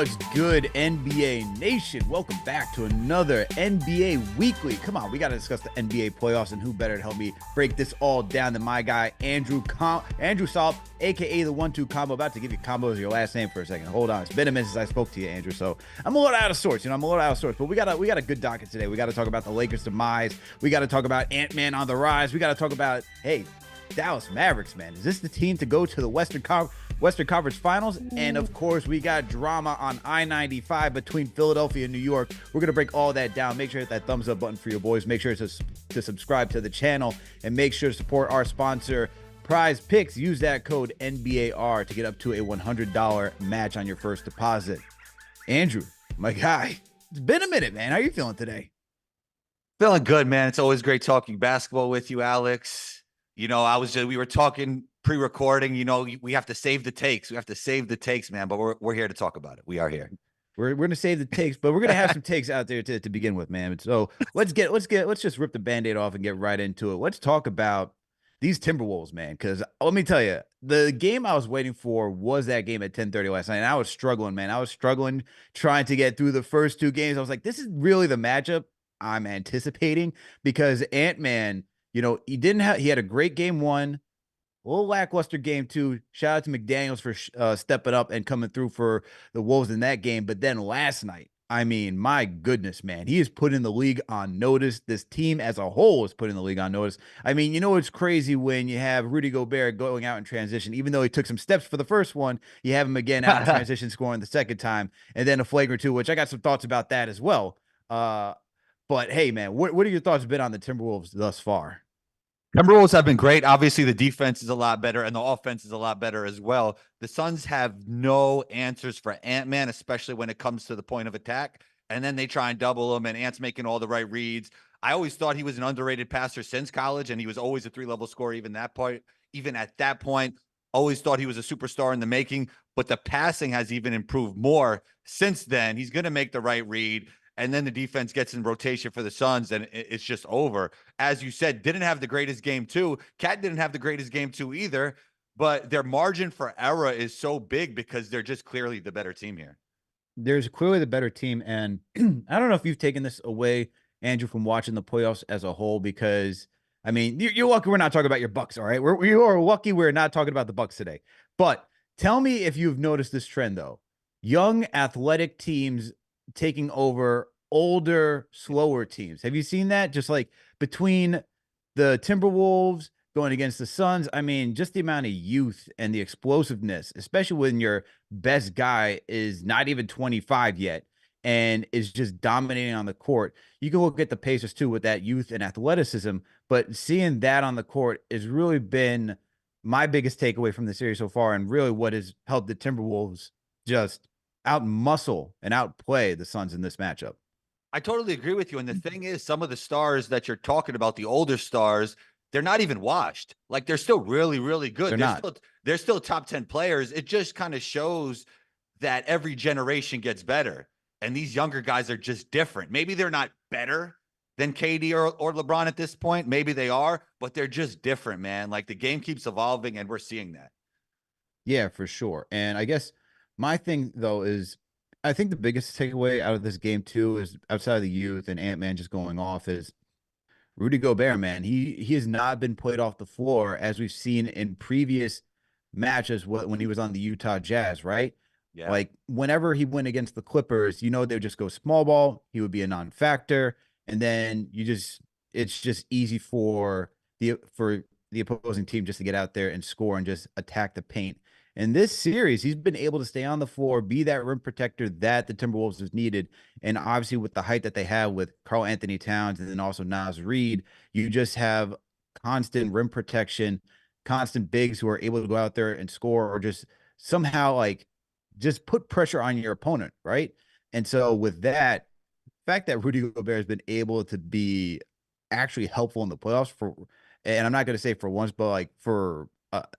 What's good, NBA Nation? Welcome back to another NBA Weekly. Come on, we got to discuss the NBA playoffs, and who better to help me break this all down than my guy, Andrew Salp, a.k.a. the 1-2 combo. About to give you combo as your last name for a second. Hold on. It's been a minute since I spoke to you, Andrew, so I'm a little out of sorts. But we got a good docket today. We got to talk about the Lakers' demise. We got to talk about Ant-Man on the rise. We got to talk about, hey, Dallas Mavericks, man. Is this the team to go to the Western Conference Finals? And, of course, we got drama on I-95 between Philadelphia and New York. We're going to break all that down. Make sure to hit that thumbs up button for your boys. Make sure to subscribe to the channel. And make sure to support our sponsor, Prize Picks. Use that code NBAR to get up to a $100 match on your first deposit. Andrew, my guy, it's been a minute, man. How are you feeling today? Feeling good, man. It's always great talking basketball with you, Alex. You know, we were talking pre-recording, you know, we have to save the takes. We have to save the takes, man, but we're here to talk about it. We are here. We're going to save the takes, but we're going to have some takes out there to begin with, man. So let's just rip the Band-Aid off and get right into it. Let's talk about these Timberwolves, man, because let me tell you, the game I was waiting for was that game at 10:30 last night, and I was struggling, man. I was struggling trying to get through the first two games. I was like, this is really the matchup I'm anticipating, because Ant-Man, you know, he had a great game one, a little lackluster game two. Shout out to McDaniels for stepping up and coming through for the Wolves in that game. But then last night, I mean, my goodness, man, he is putting the league on notice. This team as a whole is putting the league on notice. I mean, you know, it's crazy when you have Rudy Gobert going out in transition. Even though he took some steps for the first one, you have him again out in transition scoring the second time, and then a flagrant two, which I got some thoughts about that as well. But hey, man, what are your thoughts been on the Timberwolves thus far? Timberwolves have been great. Obviously, the defense is a lot better, and the offense is a lot better as well. The Suns have no answers for Ant-Man, especially when it comes to the point of attack. And then they try and double him, and Ant's making all the right reads. I always thought he was an underrated passer since college, and he was always a three-level scorer even at that point. Always thought he was a superstar in the making, but the passing has even improved more since then. He's going to make the right read. And then the defense gets in rotation for the Suns, and it's just over. As you said, didn't have the greatest game two. Cat didn't have the greatest game two either, but their margin for error is so big because they're just clearly the better team here. There's clearly the better team, and I don't know if you've taken this away, Andrew, from watching the playoffs as a whole, because, I mean, you're lucky we're not talking about your Bucks, all right? You are lucky we're not talking about the Bucks today. But tell me if you've noticed this trend, though. Young, athletic teams taking over older, slower teams. Have you seen that? Just like between the Timberwolves going against the Suns, I mean, just the amount of youth and the explosiveness, especially when your best guy is not even 25 yet and is just dominating on the court. You can look at the Pacers too with that youth and athleticism, but seeing that on the court has really been my biggest takeaway from the series so far, and really what has helped the Timberwolves just out-muscle and outplay the Suns in this matchup. I totally agree with you. And the thing is, some of the stars that you're talking about, the older stars, they're not even washed. Like, they're still really, really good. They're still top 10 players. It just kind of shows that every generation gets better. And these younger guys are just different. Maybe they're not better than KD or LeBron at this point. Maybe they are, but they're just different, man. Like, the game keeps evolving, and we're seeing that. Yeah, for sure. And I guess my thing, though, is I think the biggest takeaway out of this game, too, is outside of the youth and Ant-Man just going off, is Rudy Gobert, man. He has not been played off the floor as we've seen in previous matches when he was on the Utah Jazz, right? Yeah. Like, whenever he went against the Clippers, you know, they would just go small ball. He would be a non-factor. And then it's just easy for the opposing team just to get out there and score and just attack the paint. In this series, he's been able to stay on the floor, be that rim protector that the Timberwolves has needed. And obviously with the height that they have with Karl Anthony Towns and then also Naz Reid, you just have constant rim protection, constant bigs who are able to go out there and score or just somehow like just put pressure on your opponent, right? And so with that, the fact that Rudy Gobert has been able to be actually helpful in the playoffs and I'm not going to say for once, but like for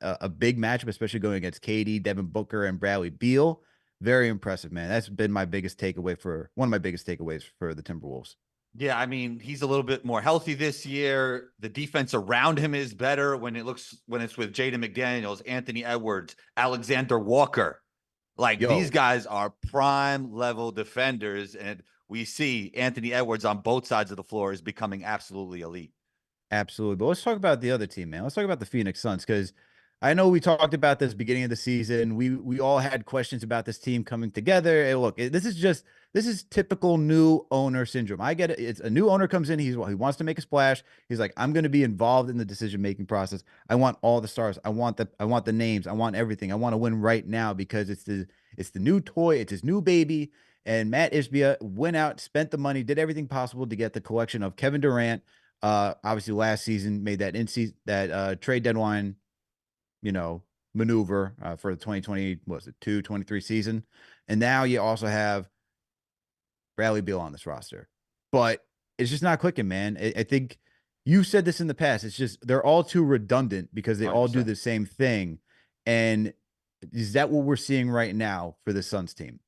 a big matchup, especially going against KD, Devin Booker, and Bradley Beal. Very impressive, man. That's been one of my biggest takeaways for the Timberwolves. Yeah, I mean, he's a little bit more healthy this year. The defense around him is better when it's with Jaden McDaniels, Anthony Edwards, Alexander Walker. Like these Yo, guys are prime level defenders, and we see Anthony Edwards on both sides of the floor is becoming absolutely elite. absolutely. But let's talk about the other team, man. Let's talk about the Phoenix Suns because I know we talked about this beginning of the season. We all had questions about this team coming together. And look, this is typical new owner syndrome. I get it. It's a new owner comes in. He wants to make a splash. He's like, I'm going to be involved in the decision making process. I want all the stars. I want the names. I want everything. I want to win right now because it's the new toy. It's his new baby. And Matt Ishbia went out, spent the money, did everything possible to get the collection of Kevin Durant. Obviously last season made that in season that trade deadline, you know, maneuver for the 2020 was it 223 season. And now you also have Bradley Beal on this roster. But it's just not clicking, man. I think you said this in the past. It's just they're all too redundant because they all do 100%. the same thing. And is that what we're seeing right now for the Suns team?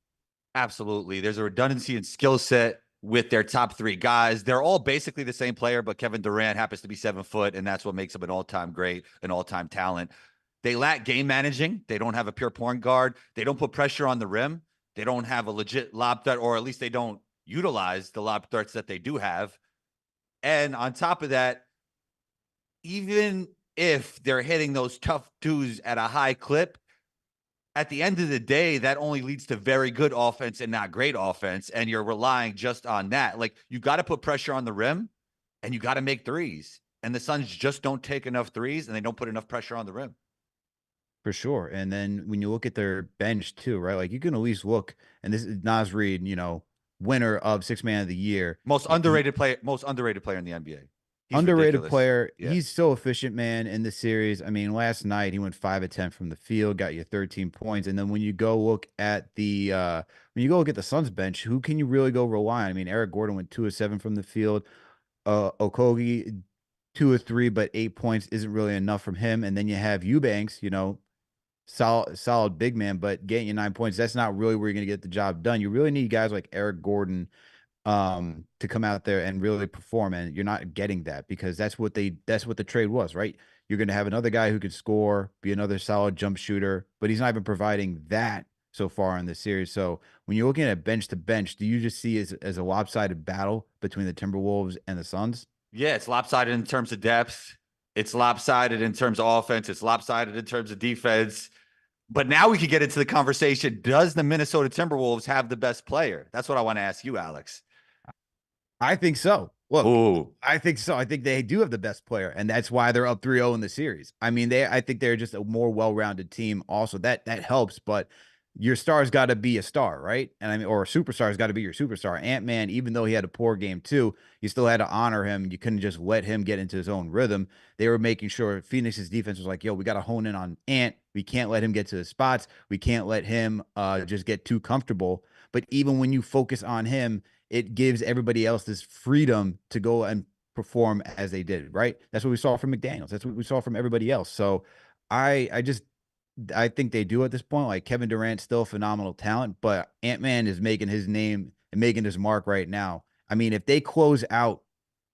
Absolutely. There's a redundancy in skill set with their top three guys. They're all basically the same player, but Kevin Durant happens to be 7 foot, and that's what makes him an all-time great, an all-time talent. They lack game managing. They don't have a pure point guard. They don't put pressure on the rim. They don't have a legit lob threat, or at least they don't utilize the lob threats that they do have. And on top of that, even if they're hitting those tough twos at a high clip, at the end of the day, that only leads to very good offense and not great offense. And you're relying just on that. Like you got to put pressure on the rim and you got to make threes. And the Suns just don't take enough threes and they don't put enough pressure on the rim. For sure. And then when you look at their bench too, right? Like you can at least look, and this is Nas Reed, winner of Six Man of the Year. Most underrated player in the NBA. He's Underrated ridiculous. player. Yeah. He's so efficient, man, in the series. I mean, last night he went 5 of 10 from the field, got you 13 points. And then when you go look at the Suns bench, who can you really go rely on? I mean, Eric Gordon went 2 of 7 from the field. Okogie 2 of 3, but 8 points isn't really enough from him. And then you have Eubanks, solid big man, but getting you 9 points, that's not really where you're gonna get the job done. You really need guys like Eric Gordon to come out there and really perform. And you're not getting that because that's what the trade was, right? You're gonna have another guy who could score, be another solid jump shooter, but he's not even providing that so far in this series. So when you're looking at bench to bench, do you just see as a lopsided battle between the Timberwolves and the Suns? Yeah. It's lopsided in terms of depth. It's lopsided in terms of offense. It's lopsided in terms of defense. But now we can get into the conversation. Does the Minnesota Timberwolves have the best player? That's what I want to ask you, Alex. I think so. Look, Ooh. I think so. I think they do have the best player, and that's why they're up 3-0 in the series. I mean, I think they're just a more well-rounded team. Also, that helps, but your star's got to be a star, right? And I mean, or a superstar's got to be your superstar. Ant-Man, even though he had a poor game too, you still had to honor him. You couldn't just let him get into his own rhythm. They were making sure Phoenix's defense was like, yo, we got to hone in on Ant. We can't let him get to the spots. We can't let him just get too comfortable. But even when you focus on him, it gives everybody else this freedom to go and perform as they did, right? That's what we saw from McDaniels. That's what we saw from everybody else. So I think they do at this point. Like Kevin Durant's still a phenomenal talent, but Ant-Man is making his name and making his mark right now. I mean, if they close out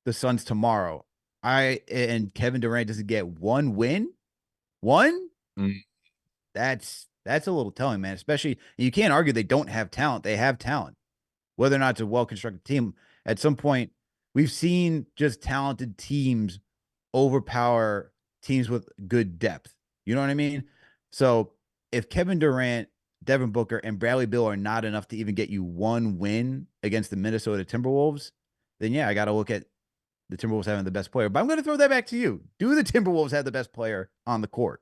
the Suns tomorrow, I and Kevin Durant doesn't get one win, one, Mm. that's a little telling, man. Especially you can't argue they don't have talent. They have talent. Whether or not it's a well constructed team, at some point, we've seen just talented teams overpower teams with good depth. You know what I mean? So if Kevin Durant, Devin Booker, and Bradley Beal are not enough to even get you one win against the Minnesota Timberwolves, then yeah, I got to look at the Timberwolves having the best player. But I'm going to throw that back to you. Do the Timberwolves have the best player on the court?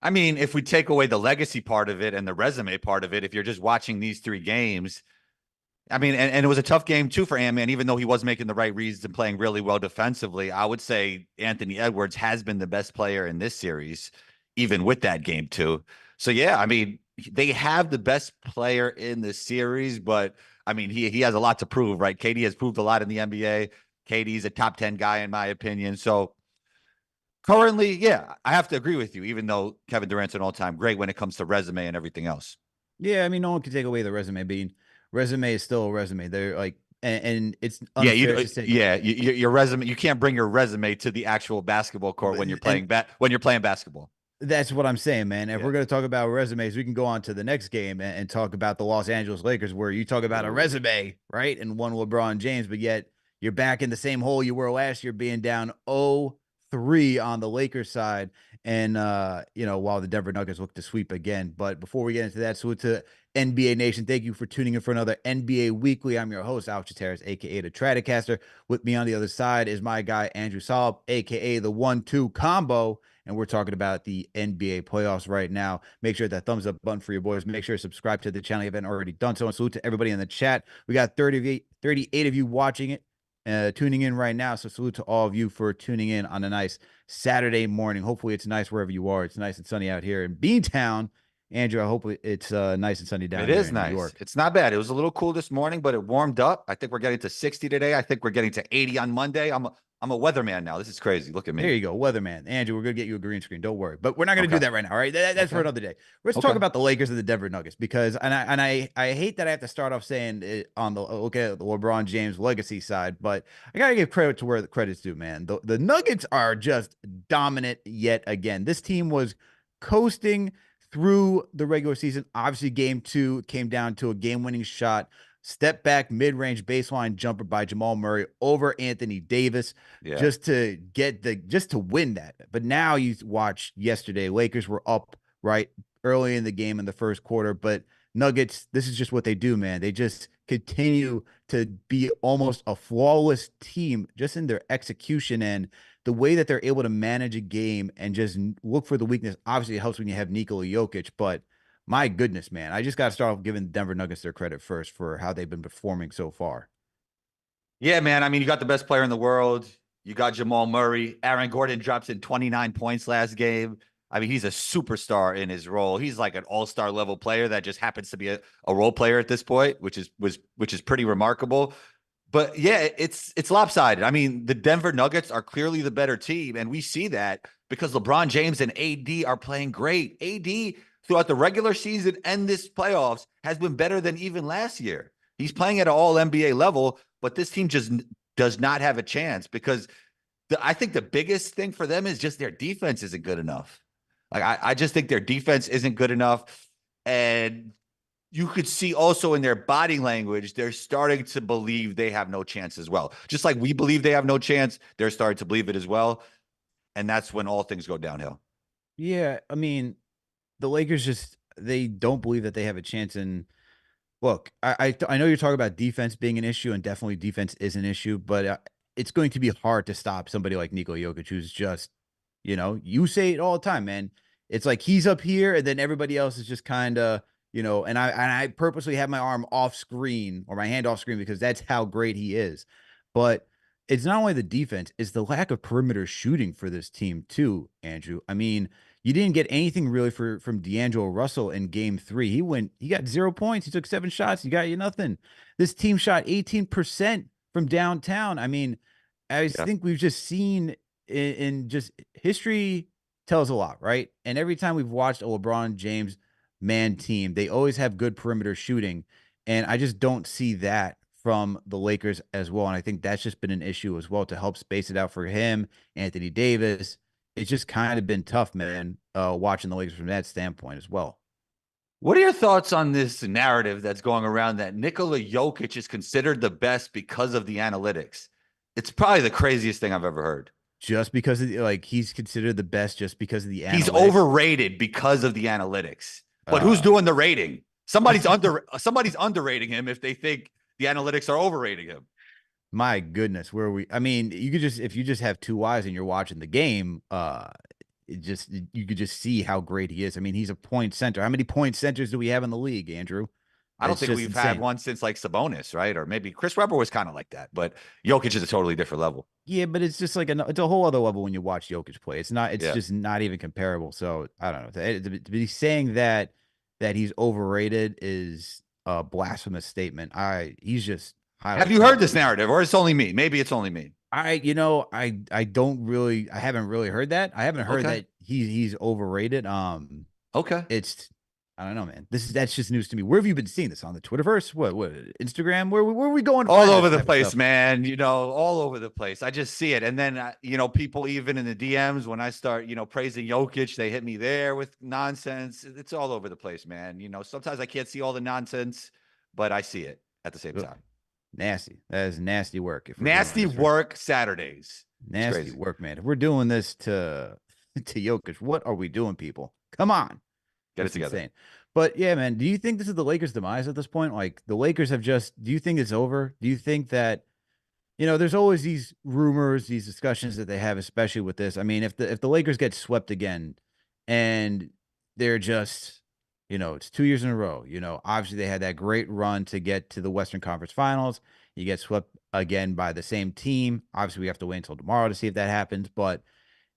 I mean, if we take away the legacy part of it and the resume part of it, if you're just watching these three games, I mean, and it was a tough game too for Ant-Man, even though he was making the right reads and playing really well defensively. I would say Anthony Edwards has been the best player in this series, even with that game too. So yeah, I mean, they have the best player in the series, but I mean, he has a lot to prove, right? KD has proved a lot in the NBA. KD's a top 10 guy in my opinion. So currently, yeah, I have to agree with you, even though Kevin Durant's an all-time great when it comes to resume and everything else. Yeah, I mean, no one can take away the resume being resume is still a resume. They're like, and it's Yeah, unfair to say, your resume. You can't bring your resume to the actual basketball court when you're and playing when you're playing basketball. That's what I'm saying, man. If Yeah. we're going to talk about resumes, we can go on to the next game and talk about the Los Angeles Lakers, where you talk about a Ooh. resume, right? And one LeBron James, but yet you're back in the same hole you were last year, being down 0-3 on the Lakers side. And, while the Denver Nuggets look to sweep again. But before we get into that, salute to NBA Nation. Thank you for tuning in for another NBA Weekly. I'm your host, Alex Harris, aka the Stratocaster. With me on the other side is my guy, Andrew Salop, aka the 1-2 combo. And we're talking about the NBA playoffs right now. Make sure that thumbs up button for your boys. Make sure to subscribe to the channel if you haven't already done so. And salute to everybody in the chat. We got 38 of you watching it, tuning in right now. So salute to all of you for tuning in on a nice Saturday morning. Hopefully it's nice wherever you are. It's nice and sunny out here in Beantown. Andrew, I hope it's nice and sunny down It here is in New nice. York. It's not bad. It was a little cool this morning, but it warmed up. I think we're getting to 60 today. I think we're getting to 80 on Monday. I'm a weatherman now. This is crazy. Look at There me. you go, weatherman. Andrew, we're going to get you a green screen. Don't worry. But we're not going to do Okay. that right now. All right. That's for Okay. another day. Let's talk Okay. about the Lakers and the Denver Nuggets because, I hate that I have to start off saying it on the, okay, the LeBron James legacy side, but I got to give credit to where the credit's due, man. The Nuggets are just dominant yet again. This team was coasting through the regular season. Obviously, game two came down to a game winning shot. Step back, mid range baseline jumper by Jamal Murray over Anthony Davis Yeah. just to win that. But now you watch yesterday, Lakers were up right early in the game in the first quarter, but Nuggets, this is just what they do, man. They just continue to be almost a flawless team just in their execution and the way that they're able to manage a game and just look for the weakness. Obviously, it helps when you have Nikola Jokic, but my goodness, man, I just got to start off giving the Denver Nuggets their credit first for how they've been performing so far. Yeah, man. I mean, you got the best player in the world. You got Jamal Murray. Aaron Gordon drops in 29 points last game. I mean, he's a superstar in his role. He's like an all-star level player that just happens to be a role player at this point, which is pretty remarkable. But yeah, it's lopsided. I mean, the Denver Nuggets are clearly the better team, and we see that because LeBron James and AD are playing great. AD throughout the regular season and this playoffs has been better than even last year. He's playing at an all NBA level, but this team just does not have a chance because I think the biggest thing for them is just their defense isn't good enough. Like I just think their defense isn't good enough. And you could see also in their body language, they're starting to believe they have no chance as well. Just like we believe they have no chance, they're starting to believe it as well. And that's when all things go downhill. Yeah, I mean, the Lakers just they don't believe that they have a chance. And look, I know you're talking about defense being an issue, and definitely defense is an issue, but it's going to be hard to stop somebody like Nikola Jokic, who's just, you say it all the time, man. It's like he's up here, and then everybody else is just kind of, and I purposely have my arm off screen or my hand off screen because that's how great he is. But it's not only the defense; it's the lack of perimeter shooting for this team too, Andrew. I mean, you didn't get anything really from D'Angelo Russell in game three. He got 0 points. He took 7 shots. He got you nothing. This team shot 18% from downtown. I mean, I Yeah. think we've just seen in just history tells a lot, right? And every time we've watched a LeBron James man team, they always have good perimeter shooting. And I just don't see that from the Lakers as well. And I think that's just been an issue as well to help space it out for him, Anthony Davis. It's just kind of been tough, man, watching the Lakers from that standpoint as well. What are your thoughts on this narrative that's going around that Nikola Jokic is considered the best because of the analytics? It's probably the craziest thing I've ever heard. Just because of he's considered the best just because of the He's analytics. overrated because of the analytics. But who's Uh, doing the rating? Somebody's underrating him if they think the analytics are overrating him. my goodness, where we? I mean, you could just if you just have two eyes and you're watching the game, you could just see how great he is. I mean, he's a point center. How many point centers do we have in the league, Andrew? I don't It's think just we've had insane. one since like Sabonis, right? Or maybe Chris Webber was kind of like that, but Jokic is a totally different level. Yeah, but it's just like it's a whole other level when you watch Jokic play. It's Yeah. just not even comparable. So I don't know. To be saying that he's overrated is a blasphemous statement. He's just highly Have you heard talented, this man. narrative, or it's only me? Maybe it's only me. I don't really I haven't really heard that. I haven't heard Okay. that he's overrated. Okay. It's I don't know, man. That's just news to me. Where have you been seeing this on the Twitterverse? What Instagram? Where are we going to All find over this the type of place, stuff? man. All over the place. I just see it. And then, people even in the DMs, when I start, praising Jokic, they hit me there with nonsense. It's all over the place, man. Sometimes I can't see all the nonsense, but I see it at the same Ugh, time. nasty. That is nasty work. If we're doing Nasty this, right? work Saturdays. It's Nasty crazy. work, man. If we're doing this to to Jokic, what are we doing, people? Come on. Get it That's together. insane. But yeah, man, do you think this is the Lakers' demise at this point? Like the Lakers have just, do you think it's over? Do you think that, there's always these rumors, these discussions that they have, especially with this. I mean, if the Lakers get swept again and they're just, it's 2 years in a row, obviously they had that great run to get to the Western Conference Finals. You get swept again by the same team. Obviously, we have to wait until tomorrow to see if that happens. But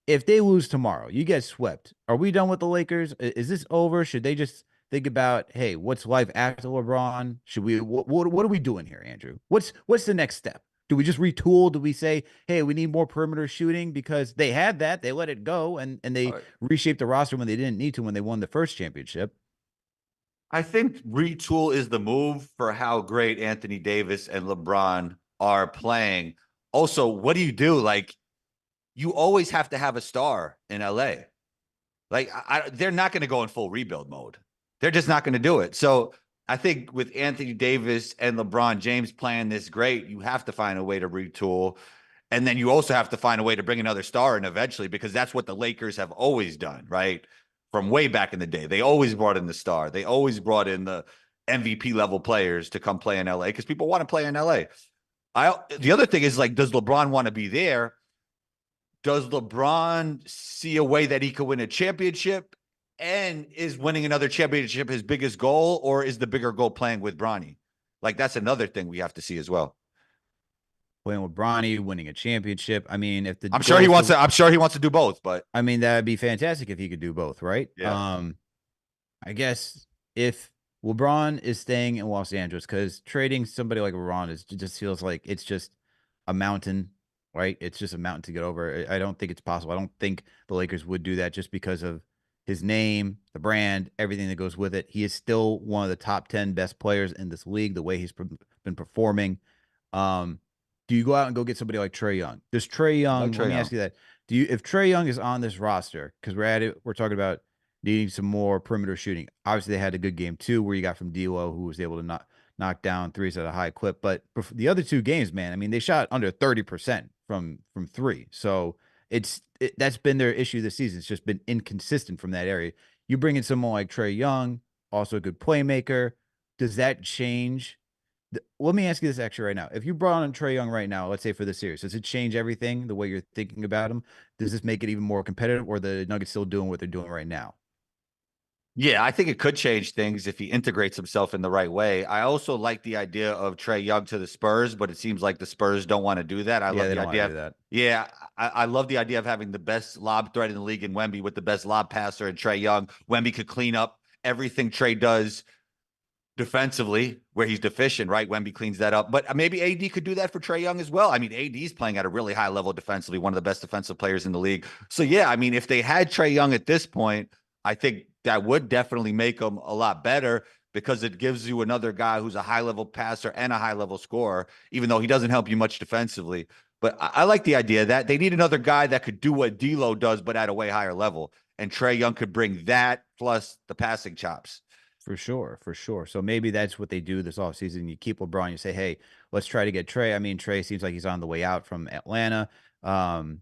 if they lose tomorrow, you get swept. Are we done with the Lakers? Is this over? Should they just think about, hey, what's life after LeBron? Should we what are we doing here, Andrew? What's the next step? Do we just retool? Do we say, hey, we need more perimeter shooting because they had that, they let it go, and All they right. reshaped the roster when they didn't need to when they won the first championship? I think retool is the move for how great Anthony Davis and LeBron are playing. Also, what do you do? Like, you always have to have a star in LA. Like, they're not going to go in full rebuild mode. They're just not going to do it. So I think with Anthony Davis and LeBron James playing this great, you have to find a way to retool. And then you also have to find a way to bring another star in eventually, because that's what the Lakers have always done, right? From way back in the day. They always brought in the star. They always brought in the MVP level players to come play in LA because people want to play in LA. The other thing is, like, does LeBron want to be there? Does LeBron see a way that he could win a championship? And is winning another championship his biggest goal, or is the bigger goal playing with Bronny? Like, that's another thing we have to see as well. Playing with Bronny, winning a championship. I mean, if the I'm sure goal he is wants to, to. I'm sure he wants to do both, but I mean, that'd be fantastic if he could do both, right? yeah. I guess if LeBron is staying in Los Angeles, because trading somebody like LeBron is just feels like it's just a mountain, right? It's just a mountain to get over. I don't think it's possible. I don't think the Lakers would do that just because of his name, the brand, everything that goes with it. He is still one of the top 10 best players in this league, the way he's been performing. Um, do you go out and go get somebody like Trey Young? Does Trey I like Young, let Trae me ask Young. you that. If Trey Young is on this roster, because we're talking about needing some more perimeter shooting. Obviously, they had a good game too, where you got from D'Lo, who was able to knock down threes at a high clip. But the other two games, man, I mean, they shot under 30% from three. So that's been their issue this season. It's just been inconsistent from that area. You bring in someone like Trey Young, also a good playmaker. Does that change? Let me ask you this actually right now. If you brought on Trey Young right now, let's say for the series, does it change everything the way you're thinking about him? Does this make it even more competitive, or the Nuggets still doing what they're doing right now? Yeah, I think it could change things if he integrates himself in the right way. I also like the idea of Trey Young to the Spurs, but it seems like the Spurs don't want to do that. I Yeah, love they the don't want idea to of, do that yeah, I love the idea of having the best lob threat in the league in Wemby with the best lob passer and Trey Young. Wemby could clean up everything Trey does defensively where he's deficient, right? Wemby cleans that up. But maybe AD could do that for Trey Young as well. I mean, AD's playing at a really high level defensively, one of the best defensive players in the league. So, yeah, I mean, if they had Trey Young at this point, I think that would definitely make them a lot better because it gives you another guy who's a high level passer and a high level scorer, even though he doesn't help you much defensively. But I like the idea that they need another guy that could do what D'Lo does, but at a way higher level. And Trey Young could bring that plus the passing chops. for sure, for sure. So maybe that's what they do this offseason. You keep LeBron, you say, hey, let's try to get Trey. I mean, Trey seems like he's on the way out from Atlanta.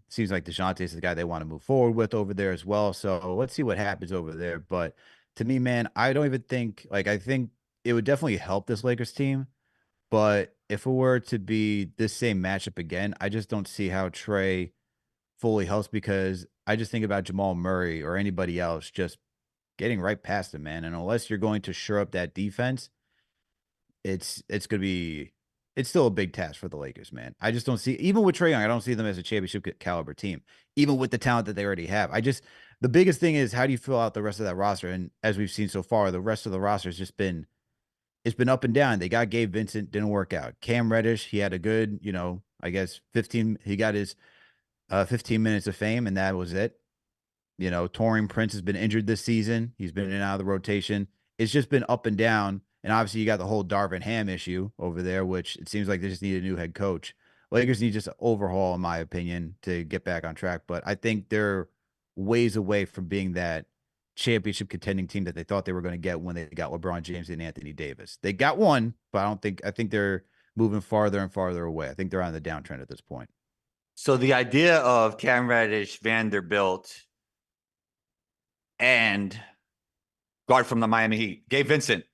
Seems like DeJounte is the guy they want to move forward with over there as well. So let's see what happens over there. But to me, man, I don't even think like I think it would definitely help this Lakers team. But if it were to be this same matchup again, I just don't see how Trey fully helps because I just think about Jamal Murray or anybody else just getting right past him, man. And unless you're going to shore up that defense, it's gonna be it's still a big task for the Lakers, man. I just don't see even with Trae Young, I don't see them as a championship caliber team, even with the talent that they already have. The biggest thing is how do you fill out the rest of that roster? And as we've seen so far, the rest of the roster has just been it's been up and down. They got Gabe Vincent, didn't work out. Cam Reddish, he had a good, I guess 15, he got his 15 minutes of fame, and that was it. Taurean Prince has been injured this season. He's been in and out of the rotation. it's just been up and down. And obviously, you got the whole Darvin Ham issue over there, which it seems like they just need a new head coach. Lakers need just an overhaul, in my opinion, to get back on track. But I think they're ways away from being that championship contending team that they thought they were going to get when they got LeBron James and Anthony Davis. They got one, but I think they're moving farther and farther away. I think they're on the downtrend at this point. So the idea of Cam Reddish, Vanderbilt, and guard from the Miami Heat, Gabe Vincent.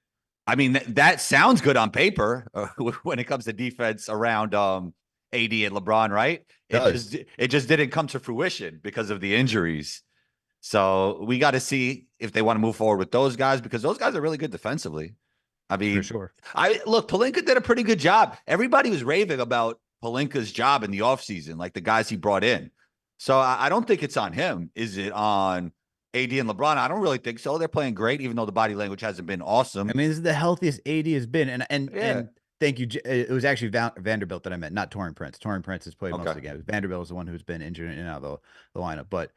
I mean, that sounds good on paper when it comes to defense around AD and LeBron, right? It just didn't come to fruition because of the injuries. So we got to see if they want to move forward with those guys, because those guys are really good defensively. I mean, for sure. Look, Pelinka did a pretty good job. Everybody was raving about Pelinka's job in the offseason, like the guys he brought in. So I don't think it's on him. Is it on AD and LeBron? I don't really think so. They're playing great, even though the body language hasn't been awesome. I mean, this is the healthiest AD has been. And thank you. It was actually Vanderbilt that I meant, not Taurean Prince. Taurean Prince has played most of the games. Vanderbilt is the one who's been injured in and out of the lineup. But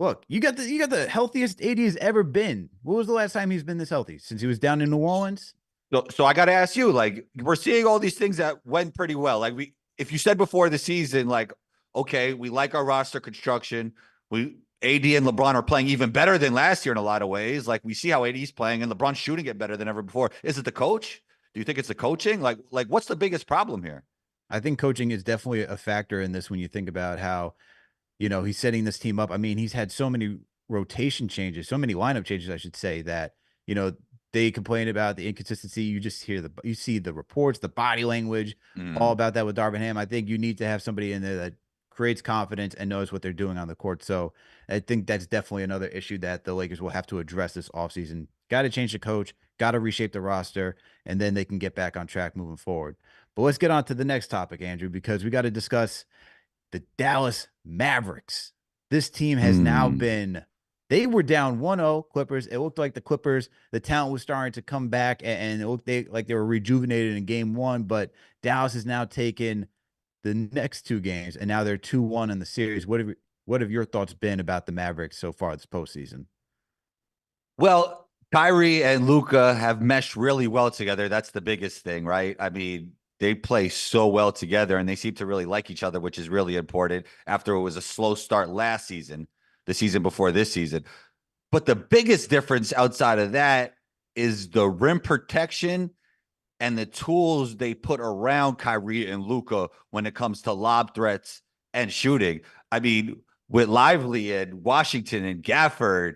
look, you got the healthiest AD has ever been. What was the last time he's been this healthy? Since he was down in New Orleans? So I got to ask you, like, we're seeing all these things that went pretty well. Like, if you said before the season, like, okay, we like our roster construction. AD and LeBron are playing even better than last year in a lot of ways. Like, we see how AD's playing and LeBron's shooting it better than ever before. Is it the coach? Do you think it's the coaching? Like what's the biggest problem here? I think coaching is definitely a factor in this when you think about how, he's setting this team up. I mean, he's had so many rotation changes, so many lineup changes, I should say, that, they complain about the inconsistency. You just you see the reports, the body language, all about that with Darvin Ham. I think you need to have somebody in there that creates confidence and knows what they're doing on the court. So I think that's definitely another issue that the Lakers will have to address this offseason. Got to change the coach, got to reshape the roster, and then they can get back on track moving forward. But let's get on to the next topic, Andrew, because we got to discuss the Dallas Mavericks. This team has now been, they were down 1-0 Clippers. It looked like the Clippers, the talent was starting to come back, and it looked like they were rejuvenated in game one, but Dallas has now taken the next two games, and now they're 2-1 in the series. What have your thoughts been about the Mavericks so far this postseason? Well, Kyrie and Luka have meshed really well together. That's the biggest thing, right? I mean, they play so well together, and they seem to really like each other, which is really important after it was a slow start last season, the season before this season. But the biggest difference outside of that is the rim protection and the tools they put around Kyrie and Luka when it comes to lob threats and shooting. I mean, with Lively and Washington and Gafford,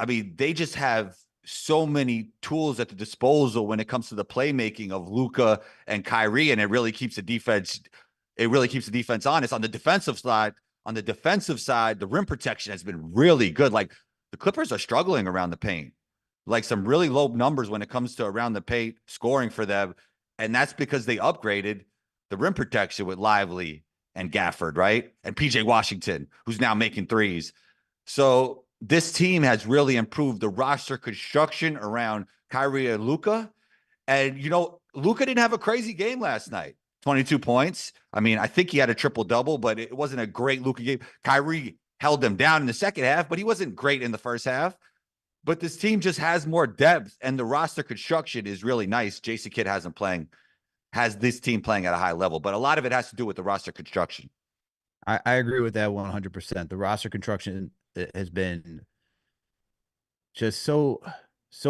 I mean, they just have so many tools at the disposal when it comes to the playmaking of Luka and Kyrie, and it really keeps the defense honest. On the defensive side, the rim protection has been really good. Like, the Clippers are struggling around the paint. Like, some really low numbers when it comes to around the paint scoring for them. And that's because they upgraded the rim protection with Lively and Gafford, right? And PJ Washington, who's now making threes. So this team has really improved the roster construction around Kyrie and Luka. And, Luka didn't have a crazy game last night. 22 points. I mean, I think he had a triple-double, but it wasn't a great Luka game. Kyrie held them down in the second half, but he wasn't great in the first half. But this team just has more depth, and the roster construction is really nice. Jason Kidd has this team playing at a high level, but a lot of it has to do with the roster construction. I agree with that 100%. The roster construction has been just so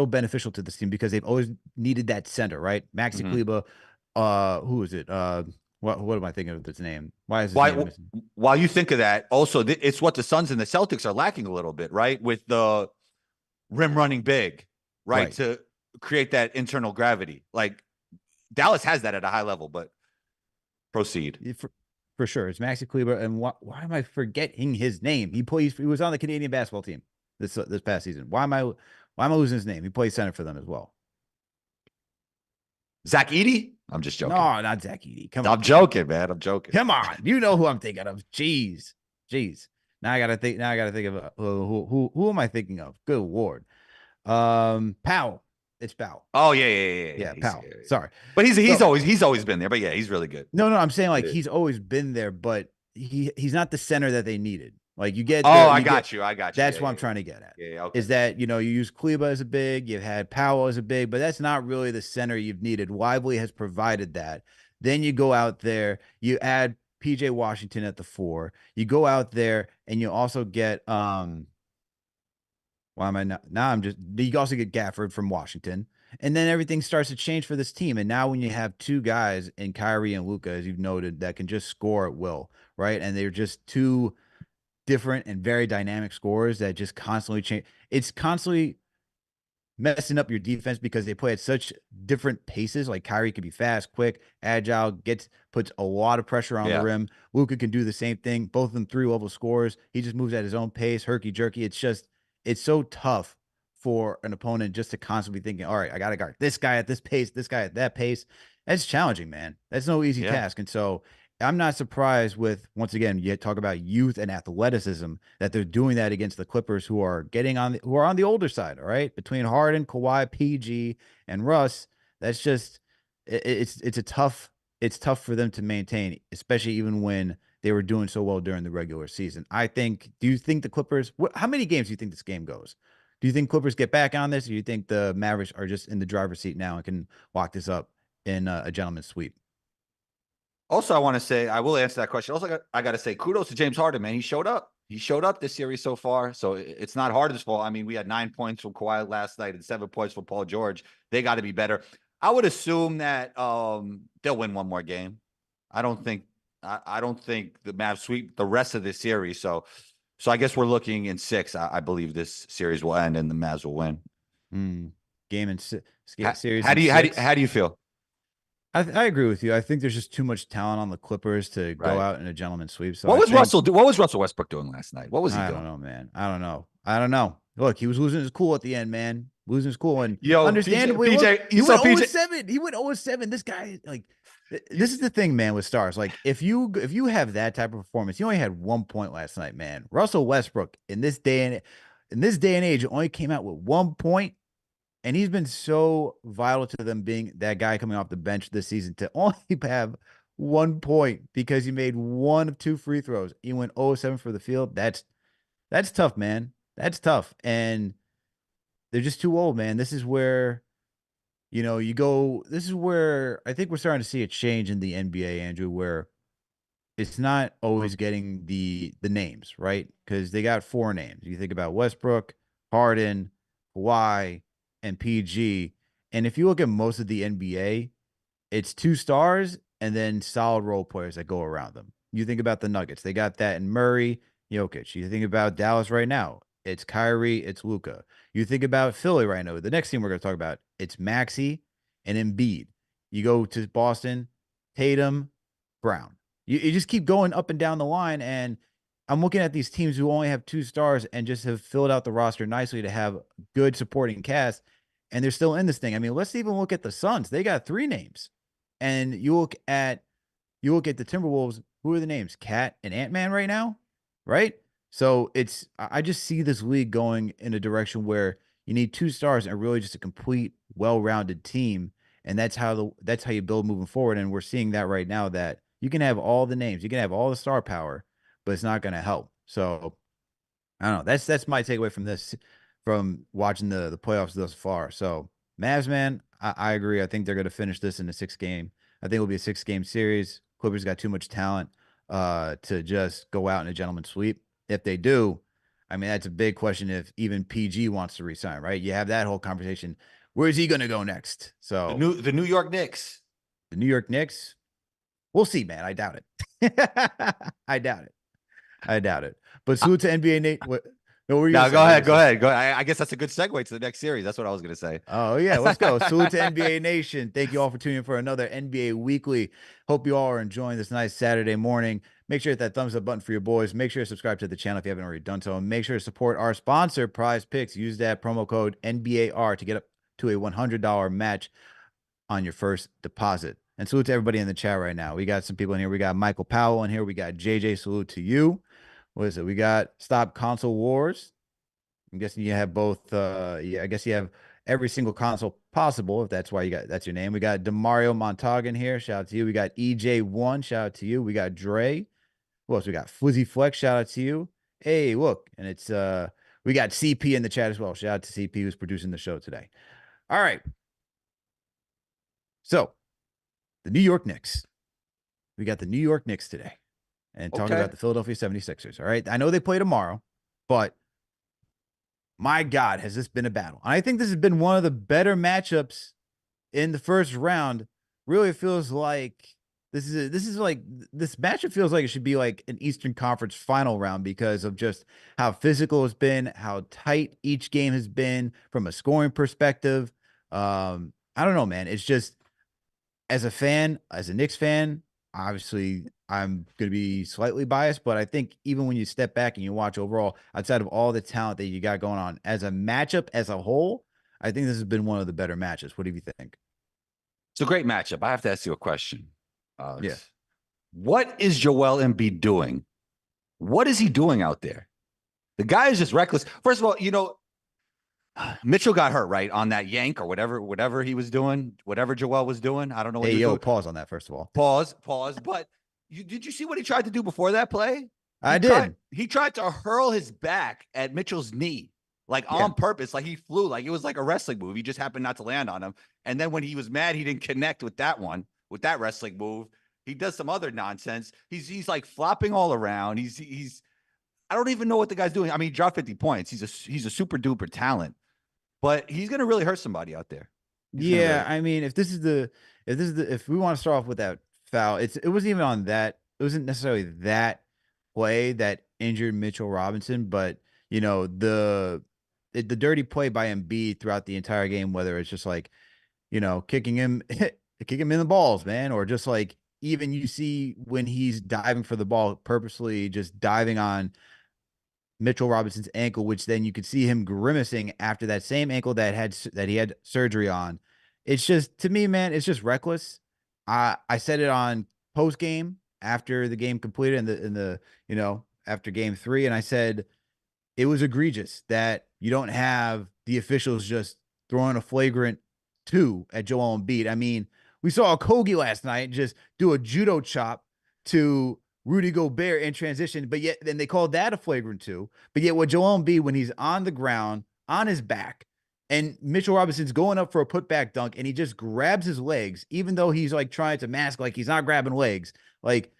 beneficial to this team because they've always needed that center, right? Maxi Kleber, who is it? What am I thinking of his name? Why is his name missing? While you think of that, also, it's what the Suns and the Celtics are lacking a little bit, right? With the rim running big, right? To create that internal gravity. Like, Dallas has that at a high level, but proceed. For sure. It's Maxi Kleber. And why am I forgetting his name? He was on the Canadian basketball team this past season. Why am I losing his name? He plays center for them as well. Zach Edey? I'm just joking. No, not Zach Edey. Come on. I'm joking, man. I'm joking. Come on. You know who I'm thinking of. Jeez. Now I gotta think of who am I thinking of? Good Lord. Powell. It's Powell. Oh yeah. Powell. Sorry, but he's always been there. But yeah, he's really good. No, I'm saying like he's always been there, but he's not the center that they needed. Like you get Oh, the I you get got you. I got you. that's Yeah, what I'm yeah, trying to get at. yeah. Yeah, okay. Is that you use Kleba as a big, you've had Powell as a big, but that's not really the center you've needed. Lively has provided that. Then you go out there, you add PJ Washington at the 4. You go out there and you also get why am I not? Now I'm just. You also get Gafford from Washington, and then everything starts to change for this team. And now when you have two guys in Kyrie and Luca, as you've noted, that can just score at will, right? And they're just two different and very dynamic scorers that just constantly change. It's constantly messing up your defense because they play at such different paces. Like Kyrie can be fast, quick, agile, puts a lot of pressure on the Yeah. rim. Luka can do the same thing. Both of them 3-level scorers. He just moves at his own pace, herky jerky. It's so tough for an opponent just to constantly be thinking, all right, I got to guard this guy at this pace, this guy at that pace. That's challenging, man. That's no easy Yeah. task. And so I'm not surprised with, once again, you talk about youth and athleticism, that they're doing that against the Clippers, who are who are on the older side. All right, between Harden, Kawhi, PG, and Russ, that's just it's a tough it's tough for them to maintain, especially even when they were doing so well during the regular season. I think. Do you think the Clippers? How many games do you think this game goes? Do you think Clippers get back on this, or do you think the Mavericks are just in the driver's seat now and can lock this up in a gentleman's sweep? Also, I want to say, I will answer that question. Also, I got to say kudos to James Harden, man. He showed up. He showed up this series so far. So it's not Harden's fault. I mean, we had 9 points from Kawhi last night and 7 points from Paul George. They got to be better. I would assume that they'll win one more game. I don't think I don't think the Mavs sweep the rest of this series. So I guess we're looking in 6. I believe this series will end and the Mavs will win. Game and series How in do you six. how do you feel? I agree with you. I think there's just too much talent on the Clippers to go Right. out in a gentleman's sweep. So What I was think Russell do? What was Russell Westbrook doing last night? What was he I don't doing? know, man. I don't know. I don't know. Look, he was losing his cool at the end, man. Losing his cool, and Yo, understandably, look, PJ, he you went saw 0 PJ. 7. He went 0 7. This guy, like, You, this is the thing, man, with stars. Like, if you have that type of performance, he only had 1 point last night, man. Russell Westbrook in this day and age only came out with 1 point, and he's been so vital to them being that guy coming off the bench this season to only have 1 point because he made one of two free throws. He went 0 7 for the field. That's tough, man. That's tough. And they're just too old, man. This is where, this is where I think we're starting to see a change in the NBA, Andrew, where it's not always getting the names, right? Because they got 4 names. You think about Westbrook, Harden, Kawhi, and PG. And if you look at most of the NBA, it's 2 stars and then solid role players that go around them. You think about the Nuggets, they got that in Murray, Jokic. You think about Dallas right now, it's Kyrie, it's Luca. You think about Philly right now, the next team we're going to talk about, it's Maxey and Embiid. You go to Boston, Tatum, Brown. You just keep going up and down the line. And I'm looking at these teams who only have 2 stars and just have filled out the roster nicely to have good supporting cast. And they're still in this thing. I mean, let's even look at the Suns. They got 3 names. And you look at the Timberwolves. Who are the names? Cat and Ant-Man right now, right? So I just see this league going in a direction where you need 2 stars and really just a complete, well-rounded team, and that's how you build moving forward. And we're seeing that right now, that you can have all the names, you can have all the star power, but it's not going to help. So I don't know. That's my takeaway from this, from watching the playoffs thus far. So Mavs, man, I agree. I think they're going to finish this in a 6 game. I think it'll be a 6 game series. Clippers got too much talent to just go out in a gentleman's sweep. If they do, I mean, that's a big question. If even PG wants to resign, right? You have that whole conversation. Where is he going to go next? So The New York Knicks. the New York Knicks, we'll see, man. I doubt it. I doubt it. I doubt it. But salute to NBA Nate. What? No, what were you gonna Now say? What were you go gonna say? ahead, go ahead. I guess that's a good segue to the next series. That's what I was gonna say. Oh yeah, let's go. Salute to NBA Nation. Thank you all for tuning in for another NBA Weekly. Hope you all are enjoying this nice Saturday morning. Make sure to hit that thumbs up button for your boys. Make sure to subscribe to the channel if you haven't already done so. And make sure to support our sponsor, Prize Picks. Use that promo code NBAR to get up to a $100 match on your first deposit. And salute to everybody in the chat right now. We got some people in here. We got Michael Powell in here. We got JJ. Salute to you. What is it? We got Stop Console Wars. I'm guessing you have both. Yeah, I guess you have every single console possible, if that's why that's your name. We got Demario Montagan here. Shout out to you. We got EJ1. Shout out to you. We got Dre. Who else? We got Flizzy Flex. Shout out to you. Hey, look, and it's we got CP in the chat as well. Shout out to CP who's producing the show today. All right. So the New York Knicks. We got the New York Knicks today. And talking Okay. about the Philadelphia 76ers. All right. I know they play tomorrow, but my God, has this been a battle? I think this has been one of the better matchups in the first round. Really feels like this matchup feels like it should be like an Eastern Conference final round because of just how physical it's been, how tight each game has been from a scoring perspective. I don't know, man. It's just as a fan, as a Knicks fan, obviously I'm going to be slightly biased, but I think even when you step back and you watch overall, outside of all the talent that you got going on as a matchup as a whole, I think this has been one of the better matches. What do you think? It's a great matchup. I have to ask you a question, Yeah. Alex. What is Joel Embiid doing? What is he doing out there? The guy is just reckless. First of all, Mitchell got hurt, right? On that yank or whatever he was doing, whatever Joel was doing. I don't know what Hey, he was yo, doing. pause on that, first of all. Pause. But did you see what he tried to do before that play? I did. He tried to hurl his back at Mitchell's knee, like Yeah. on purpose, like he flew, like it was like a wrestling move. He just happened not to land on him. And then when he was mad, he didn't connect with that wrestling move. He does some other nonsense. He's like flopping all around. He's I don't even know what the guy's doing. I mean, he dropped 50 points. He's a super duper talent, but he's gonna really hurt somebody out there. He's gonna Yeah, really. I mean, if we want to start off with that foul, it wasn't even on that. It wasn't necessarily that play that injured Mitchell Robinson, but the dirty play by Embiid throughout the entire game, whether it's just like kicking him, kicking him in the balls, man, or just like even you see when he's diving for the ball purposely, just diving on Mitchell Robinson's ankle, which then you could see him grimacing after that same ankle that he had surgery on. It's just to me, man, it's just reckless. I said it on post game after the game completed in the after game three, and I said it was egregious that you don't have the officials just throwing a flagrant two at Joel Embiid. I mean, we saw a Kogi last night just do a judo chop to Rudy Gobert in transition, but yet then they called that a flagrant two. But yet, what Joel Embiid when he's on the ground on his back, and Mitchell Robinson's going up for a putback dunk, and he just grabs his legs, even though he's like trying to mask like he's not grabbing legs, like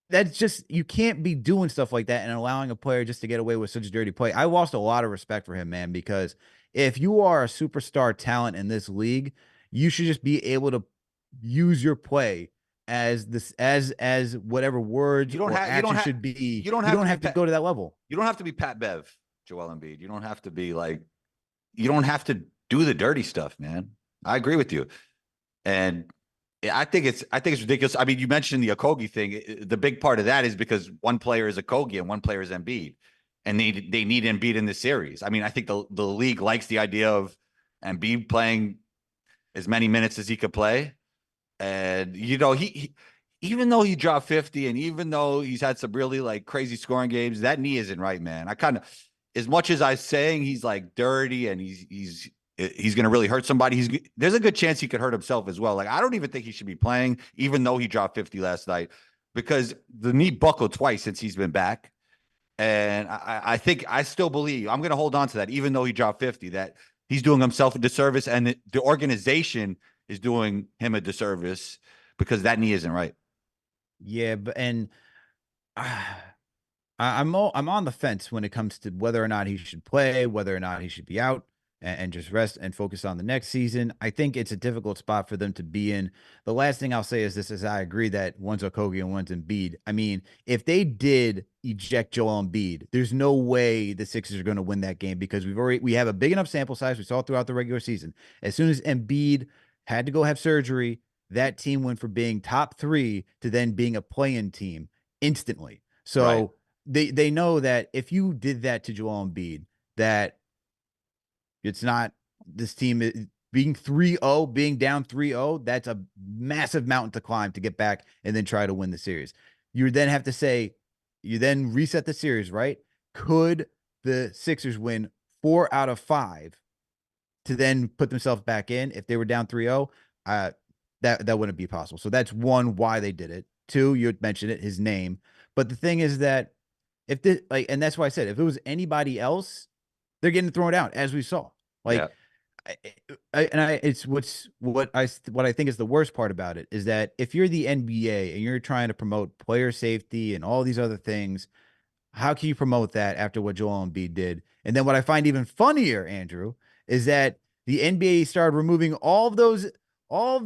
that's just you can't be doing stuff like that and allowing a player just to get away with such dirty play. I lost a lot of respect for him, man, because if you are a superstar talent in this league, you should just be able to use your play as this as whatever words You don't or have you don't actions have should be. you don't You have to don't be have to go to that level. you don't have to be Pat Bev, Joel Embiid. You don't have to be like you don't have to do the dirty stuff, man. I agree with you. And I think it's ridiculous. I mean, you mentioned the Okogie thing. The big part of that is because one player is Okogie and one player is Embiid, and they need Embiid in this series. I mean, I think the league likes the idea of Embiid playing as many minutes as he could play, and he even though he dropped 50 and even though he's had some really like crazy scoring games, that knee isn't right, man. I kind of as much as I'm saying he's like dirty and he's going to really hurt somebody. There's a good chance he could hurt himself as well. Like I don't even think he should be playing, even though he dropped 50 last night, because the knee buckled twice since he's been back. And I think I still believe I'm going to hold on to that, even though he dropped 50, that he's doing himself a disservice and the organization is doing him a disservice because that knee isn't right. Yeah, but and I'm on the fence when it comes to whether or not he should play, whether or not he should be out and just rest and focus on the next season. I think it's a difficult spot for them to be in. The last thing I'll say is this: is I agree that one's Okogie and one's Embiid. I mean, if they did eject Joel Embiid, there's no way the Sixers are going to win that game because we have a big enough sample size. We saw throughout the regular season. As soon as Embiid had to go have surgery, that team went from being top three to then being a play-in team instantly. Right. So they know that if you did that to Joel Embiid, that it's not this team being 3-0, being down 3-0, that's a massive mountain to climb to get back and then try to win the series. You then have to say, you then reset the series, right? Could the Sixers win 4 out of 5 to then put themselves back in if they were down 3-0? That wouldn't be possible. So that's one, why they did it. Two, you had mentioned it, his name. But the thing is that if this like, and that's why I said if it was anybody else, they're getting thrown out as we saw. Yeah. Like, it's what I think is the worst part about it is that if you're the NBA and you're trying to promote player safety and all these other things, how can you promote that after what Joel Embiid did? And then what I find even funnier, Andrew, is that the NBA started removing all of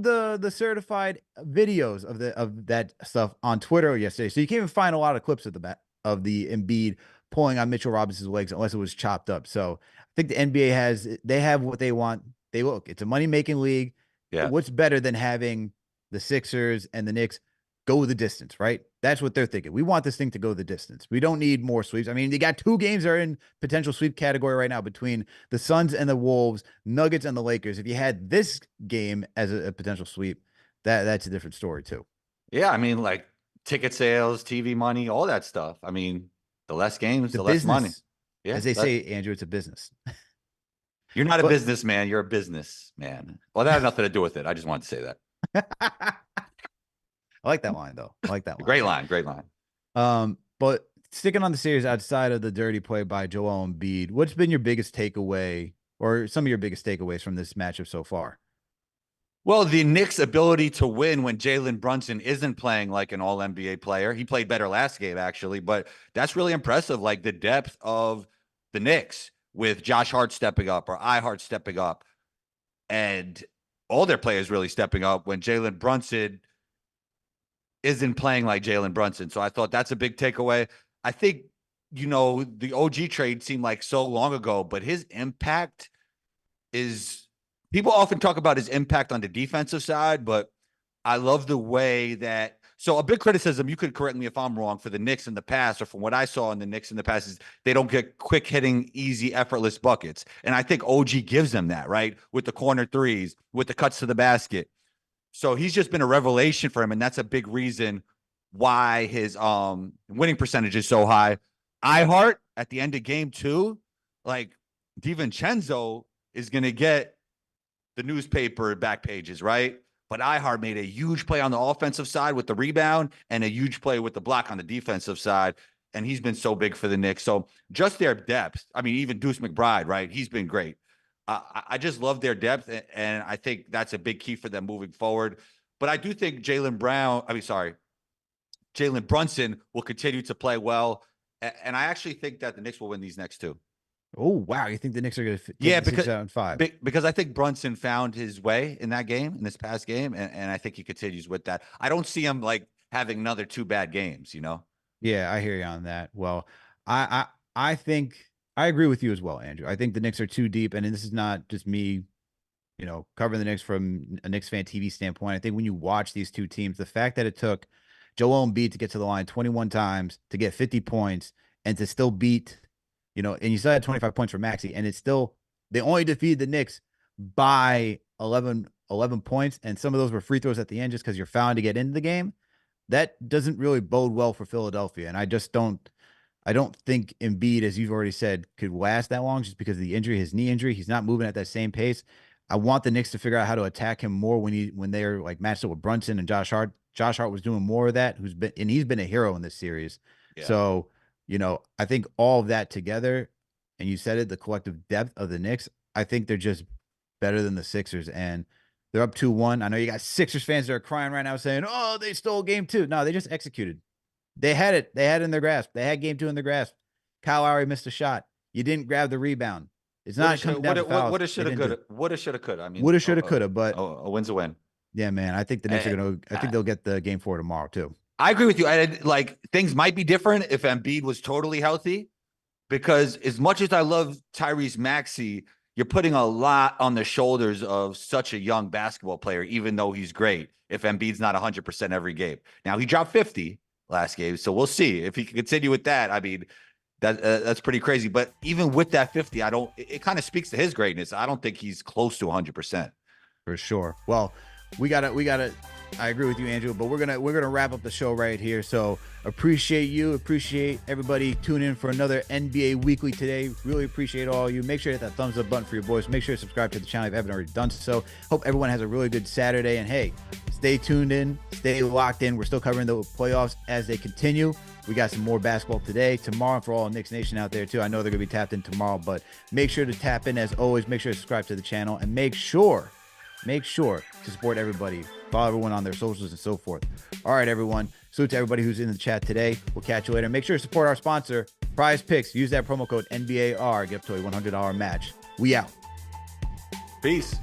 the certified videos of that stuff on Twitter yesterday. So you can't even find a lot of clips of the Embiid pulling on Mitchell Robinson's legs unless it was chopped up. So I think the NBA they have what they want. It's a money making league. Yeah. What's better than having the Sixers and the Knicks go the distance, right? That's what they're thinking. We want this thing to go the distance. We don't need more sweeps. I mean, they got 2 games that are in potential sweep category right now between the Suns and the Wolves, Nuggets and the Lakers. If you had this game as a potential sweep, that's a different story too. Yeah, I mean, like ticket sales, TV money, all that stuff. I mean, the less games, The the less money. business, Yeah, as they say, Andrew, it's a business. you're not a But businessman, you're a businessman. Well, that had nothing to do with it. I just wanted to say that. I like that line though. I like that line. Great line, great line. But sticking on the series outside of the dirty play by Joel Embiid, what's been your biggest takeaway or some of your biggest takeaways from this matchup so far? Well, the Knicks' ability to win when Jalen Brunson isn't playing like an all NBA player. He played better last game, actually, but that's really impressive. Like the depth of the Knicks with Josh Hart stepping up or Hart stepping up and all their players really stepping up when Jalen Brunson isn't playing like Jalen Brunson. So I thought that's a big takeaway. I think, the OG trade seemed like so long ago, but his impact is people often talk about his impact on the defensive side, but I love the way that so a big criticism, you could correct me if I'm wrong, for the Knicks in the past, or from what I saw in the Knicks in the past, is they don't get quick hitting, easy, effortless buckets. And I think OG gives them that, right? With the corner threes, with the cuts to the basket. So he's just been a revelation for him, and that's a big reason why his winning percentage is so high. Heart at the end of game 2, like DiVincenzo is going to get the newspaper back pages, right? But Heart made a huge play on the offensive side with the rebound and a huge play with the block on the defensive side, and he's been so big for the Knicks. So just their depth. I mean, even Deuce McBride, right? He's been great. I just love their depth, and I think that's a big key for them moving forward. But I do think Jalen Brunson will continue to play well, and I actually think that the Knicks will win these next 2. Oh, wow. You think the Knicks are going to take 6 out and 5? Because I think Brunson found his way in that game, in this past game, and I think he continues with that. I don't see him like having another 2 bad games, Yeah, I hear you on that. Well, I think I agree with you as well, Andrew. I think the Knicks are too deep, and this is not just me, covering the Knicks from a Knicks fan TV standpoint. I think when you watch these 2 teams, the fact that it took Joel Embiid to get to the line 21 times to get 50 points and to still beat, and you still had 25 points for Maxey, and it's still they only defeated the Knicks by 11 points, and some of those were free throws at the end just because you're fouling to get into the game. That doesn't really bode well for Philadelphia, and I don't think Embiid, as you've already said, could last that long just because of the injury, his knee injury. He's not moving at that same pace. I want the Knicks to figure out how to attack him more when they're like matched up with Brunson and Josh Hart. Josh Hart was doing more of that, he's been a hero in this series. Yeah. So, I think all of that together, and you said it, the collective depth of the Knicks, I think they're just better than the Sixers, and they're up 2-1. I know you got Sixers fans that are crying right now saying, "Oh, they stole game 2." No, they just executed. They had it. They had it in their grasp. They had game 2 in their grasp. Kyle Lowry missed a shot. You didn't grab the rebound. It's not coming down to fouls. Woulda, shoulda, coulda. Woulda, shoulda, coulda. I mean, woulda, shoulda, coulda. But a win's a win. Yeah, man. I think the Knicks are going to. I think they'll get the game 4 tomorrow too. I agree with you. Like things might be different if Embiid was totally healthy, because as much as I love Tyrese Maxey, you're putting a lot on the shoulders of such a young basketball player, even though he's great. If Embiid's not 100% every game, now he dropped 50 last game, so we'll see if he can continue with that. I mean, that's pretty crazy. But even with that 50, it kind of speaks to his greatness. I don't think he's close to 100%. For sure. Well, we gotta. I agree with you, Andrew, but we're gonna wrap up the show right here. So appreciate everybody tuning in for another NBA Weekly today. Really appreciate all of you. Make sure to hit that thumbs up button for your boys. Make sure to subscribe to the channel if you haven't already done so. Hope everyone has a really good Saturday, and hey, stay tuned in, stay locked in. We're still covering the playoffs as they continue. We got some more basketball today, tomorrow, and for all Knicks Nation out there too. I know they're gonna be tapped in tomorrow, but make sure to tap in as always. Make sure to subscribe to the channel and make sure to support everybody. Follow everyone on their socials and so forth. All right, everyone. Salute to everybody who's in the chat today. We'll catch you later. Make sure to support our sponsor, Prize Picks. Use that promo code NBAR. Get up to a $100 match. We out. Peace.